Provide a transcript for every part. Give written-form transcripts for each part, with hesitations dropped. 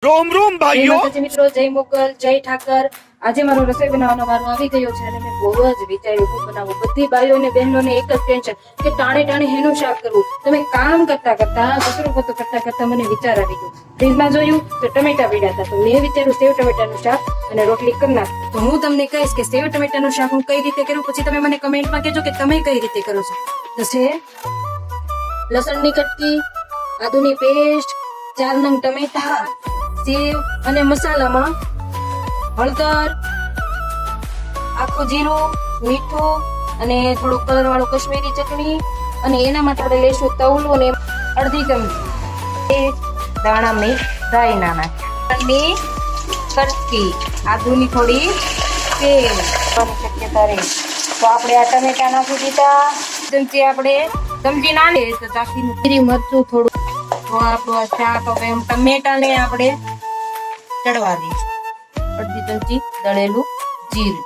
રોમ રોમ ભાઈઓ મિત્રો, જય મોગલ, જય ઠાકર. આજે મારો રસોઈ બનાવવાનો વારો આવી ગયો છે અને મેં બહુ જ વિચાર્યું હું બનાવું. બધી ભાઈઓ અને બહેનોને એક જ ટેન્શન કે ટાણે ટાણે હેનું શાક કરવું. તમે કામ કરતા કરતા કચરો પોતો કરતા કરતા મને વિચાર આવી ગયો. ફ્રીજમાં જોયું તો ટમેટા પડ્યા હતા, તો મેં વિચાર્યું સેવ ટમેટાનું શાક અને રોટલી કરી નાખ. તો હું તમને કહીશ કે સેવ ટમેટાનું શાક હું કઈ રીતે કરું, પછી તમે મને કમેન્ટમાં કહેજો કે તમે કઈ રીતે કરો છો. તો છે લસણની કટકી, આદુની પેસ્ટ, 4 નંગ ટમેટા, સેવ અને મસાલામાં હળદર, આખું જીરું, મીઠું અને થોડું કલર વાળું કશ્મીરી ચટણી અને એના માટે આપણે લઈશું તવલું અને અડધી ચમચી દાણા રાઈ નાની કટકી, આદુની થોડી પેસ્ટ શક્યતા રહે. તો આપણે આ ટમેટા નાખી દીધા. ચમચી આપણે સમજી નાને તો ચાખીને જીરી મરચું થોડું. તો આપણું આ શાક હવે ટમેટાને આપણે ચડવા દઈશું. અડધી ચમચી દળેલું જીરું.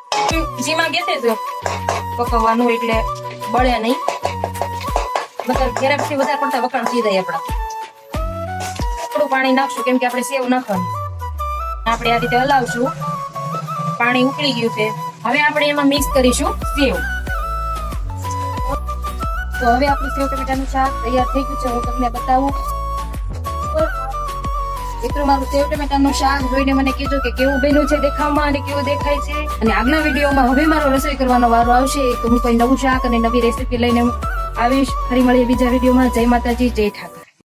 જીમાં ગેસે તો પકવવાનું એટલે બળે નહીં. ઘેરાથી વધારે પડતા વખાણ થઈ જાય આપણા. થોડું પાણી નાખશું કેમ કે આપણે સેવ નાખવાનું. આપણે આ રીતે હલાવશું. પાણી ઉકળી ગયું છે. હવે આપણે એમાં મિક્સ કરીશું સેવ. તો હવે આપણું સેવ ટમેટાનું શાક તૈયાર થઈ ગયું છે. હું તમને બતાવું. મિત્રો, મારું સેવ ટમેટાનું શાક જોઈને મને કીધું કે કેવું બન્યું છે દેખાવમાં અને કેવું દેખાય છે. અને આગલા વિડીયોમાં હવે મારો રસોઈ કરવાનો વારો આવશે તો હું કોઈ નવું શાક અને નવી રેસીપી લઈને આવીશ. ફરી મળીએ બીજા વિડીયોમાં. જય માતાજી, જય ઠાકર.